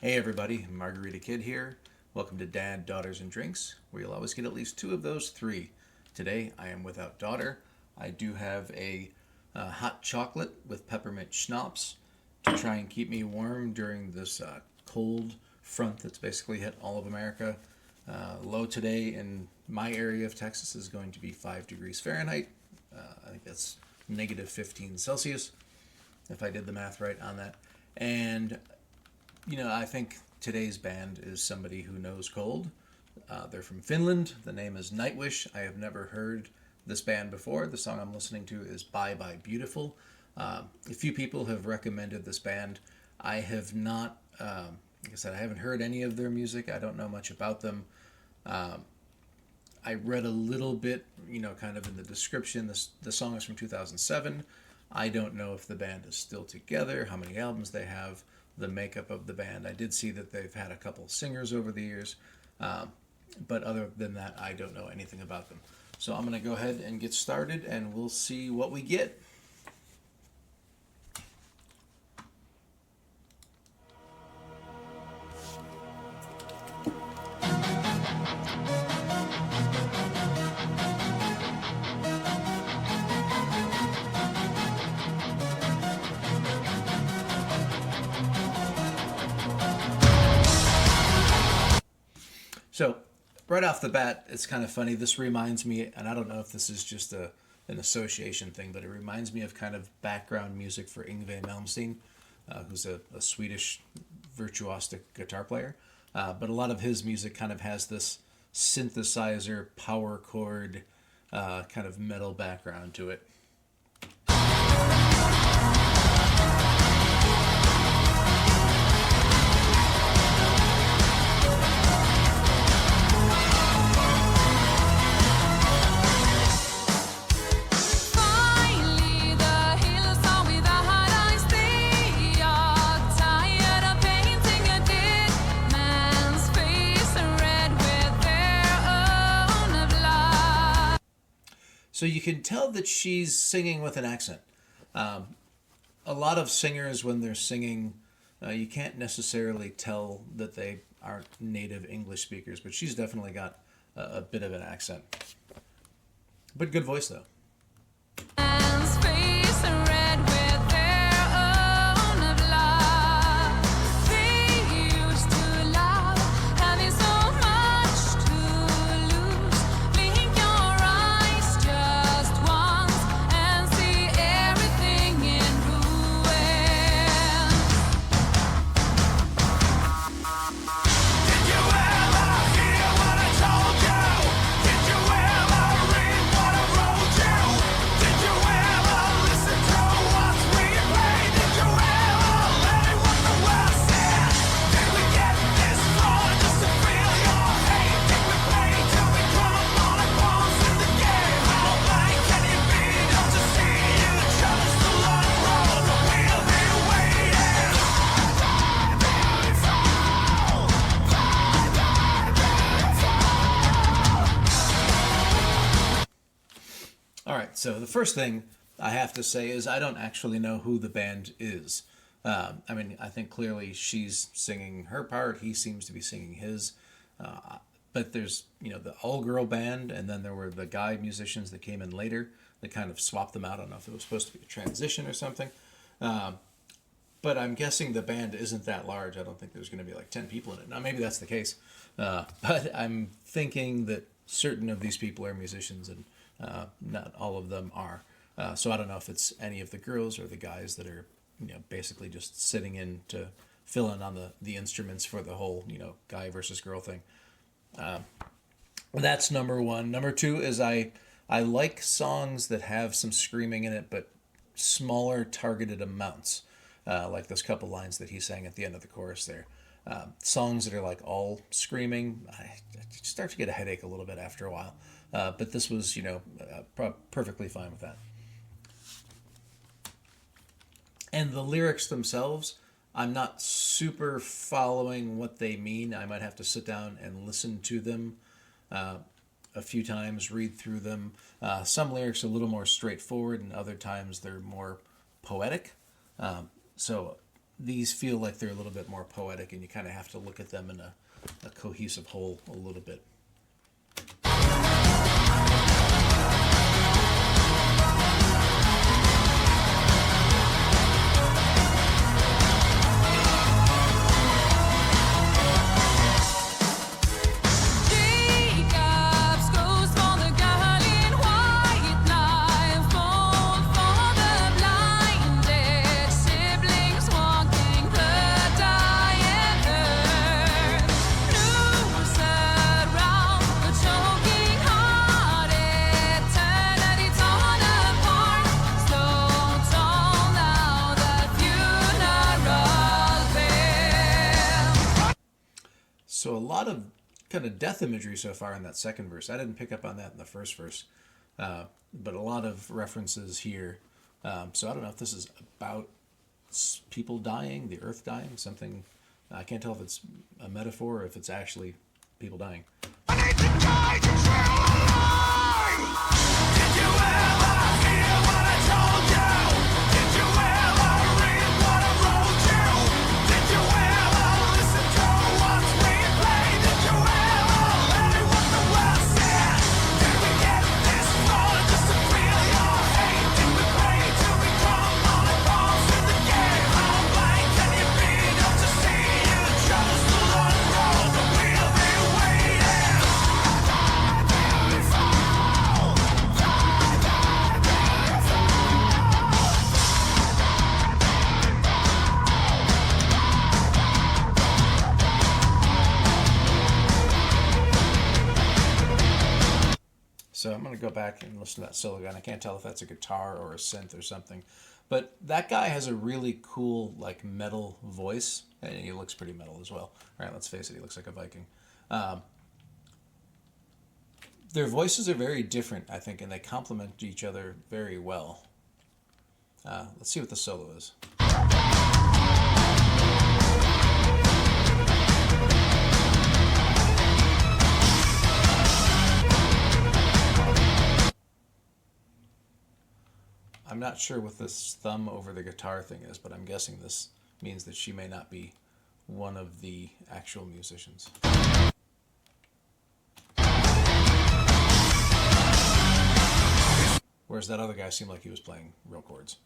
Hey everybody, Margarita Kid here. Welcome to Dad, Daughters, and Drinks, where you'll always get at least two of those three. Today I am without daughter. I do have a hot chocolate with peppermint schnapps to try and keep me warm during this cold front that's basically hit all of America. Low today in my area of Texas is going to be 5 degrees Fahrenheit. I think that's negative 15 Celsius, if I did the math right on that. And I think today's band is somebody who knows cold. They're from Finland. The name is Nightwish. I have never heard this band before. The song I'm listening to is Bye Bye Beautiful. A few people have recommended this band. I have not, like I said, I haven't heard any of their music. I don't know much about them. I read a little bit, kind of in the description. The song is from 2007. I don't know if the band is still together, how many albums they have, the makeup of the band. I did see that they've had a couple singers over the years, but other than that, I don't know anything about them. So I'm going to go ahead and get started, and we'll see what we get. So, right off the bat, it's kind of funny. This reminds me, and I don't know if this is just an association thing, but it reminds me of kind of background music for Yngwie Malmsteen, who's a Swedish virtuosic guitar player. But a lot of his music kind of has this synthesizer, power chord, kind of metal background to it. So you can tell that she's singing with an accent. A lot of singers, when they're singing, you can't necessarily tell that they aren't native English speakers, but she's definitely got a bit of an accent. But good voice, though. All right, so the first thing I have to say is I don't actually know who the band is. I think clearly she's singing her part. He seems to be singing his. But there's, the all-girl band, and then there were the guy musicians that came in later that kind of swapped them out. I don't know if it was supposed to be a transition or something. But I'm guessing the band isn't that large. I don't think there's going to be like 10 people in it. Now, maybe that's the case. But I'm thinking that certain of these people are musicians and not all of them are. So I don't know if it's any of the girls or the guys that are, basically just sitting in to fill in on the instruments for the whole, guy versus girl thing. That's number one. Number two is I like songs that have some screaming in it, but smaller targeted amounts. Like those couple lines that he sang at the end of the chorus there. Songs that are like all screaming, I start to get a headache a little bit after a while. But this was, perfectly fine with that. And the lyrics themselves, I'm not super following what they mean. I might have to sit down and listen to them a few times, read through them. Some lyrics are a little more straightforward, and other times they're more poetic. So these feel like they're a little bit more poetic, and you kind of have to look at them in a cohesive whole a little bit. So a lot of kind of death imagery so far in that second verse. I didn't pick up on that in the first verse, but a lot of references here. So I don't know if this is about people dying, the earth dying, something. I can't tell if it's a metaphor or if it's actually people dying. I need to die to trail alive. Did you ever hear what I told you? Did you ever read what I wrote you? Did you ever listen to what's being played? Did you ever let what the world said? Did we get this far just to feel your hate? Did we pray to become all the balls in the game? How blind can you be? Don't you see you chose the long road, but we'll be waiting. So I'm going to go back and listen to that solo again. I can't tell if that's a guitar or a synth or something. But that guy has a really cool, like, metal voice. And he looks pretty metal as well. All right, let's face it, he looks like a Viking. Their voices are very different, I think, and they complement each other very well. Let's see what the solo is. I'm not sure what this thumb over the guitar thing is, but I'm guessing this means that she may not be one of the actual musicians. Whereas that other guy seemed like he was playing real chords.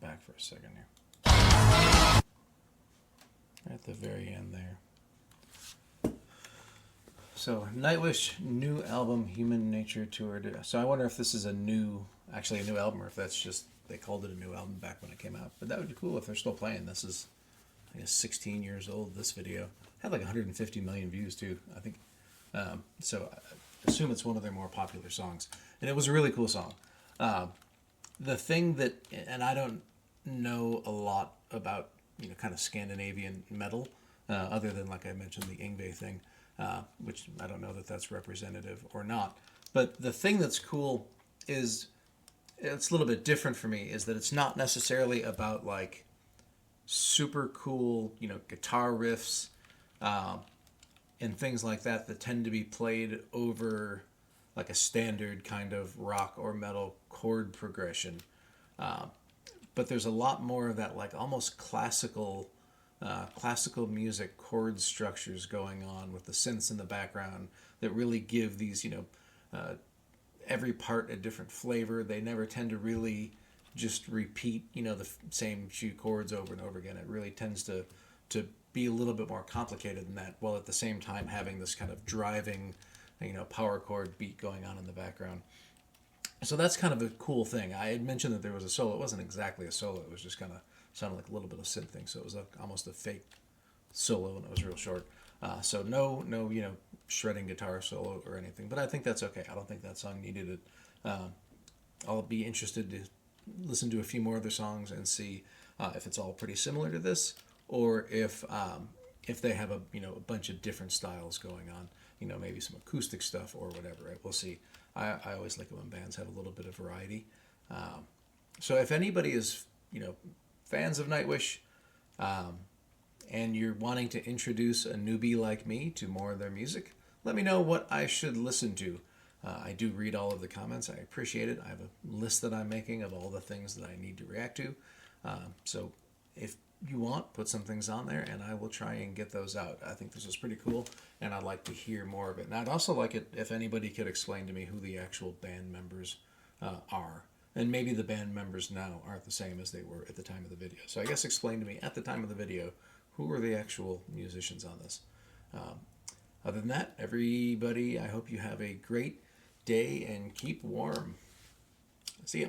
Back for a second here. At the very end there. So, Nightwish new album, Human Nature Tour. So I wonder if this is actually a new album, or if that's just, they called it a new album back when it came out. But that would be cool if they're still playing. This is, I guess, 16 years old, this video. Had like 150 million views too, I think. So I assume it's one of their more popular songs. And it was a really cool song. The thing that, and I don't know a lot about, kind of Scandinavian metal, other than, like I mentioned, the Yngwie thing, which I don't know that that's representative or not. But the thing that's cool is, it's a little bit different for me, is that it's not necessarily about, like, super cool, guitar riffs, and things like that that tend to be played over like a standard kind of rock or metal chord progression. But there's a lot more of that like almost classical music chord structures going on with the synths in the background that really give these, every part a different flavor. They never tend to really just repeat, the same few chords over and over again. It really tends to be a little bit more complicated than that, while at the same time having this kind of driving, power chord beat going on in the background. So that's kind of a cool thing. I had mentioned that there was a solo. It wasn't exactly a solo. It was just kind of sounded like a little bit of synthing. So it was like almost a fake solo, and it was real short. So no, shredding guitar solo or anything. But I think that's okay. I don't think that song needed it. I'll be interested to listen to a few more other songs and see if it's all pretty similar to this, or if they have a bunch of different styles going on. Maybe some acoustic stuff or whatever. Right? We'll see. I always like it when bands have a little bit of variety. So if anybody is fans of Nightwish, and you're wanting to introduce a newbie like me to more of their music, let me know what I should listen to. I do read all of the comments. I appreciate it. I have a list that I'm making of all the things that I need to react to. So if you want, put some things on there, and I will try and get those out. I think this is pretty cool, and I'd like to hear more of it. And I'd also like it if anybody could explain to me who the actual band members are. And maybe the band members now aren't the same as they were at the time of the video. So I guess explain to me at the time of the video, who are the actual musicians on this? Other than that, everybody, I hope you have a great day and keep warm. See ya.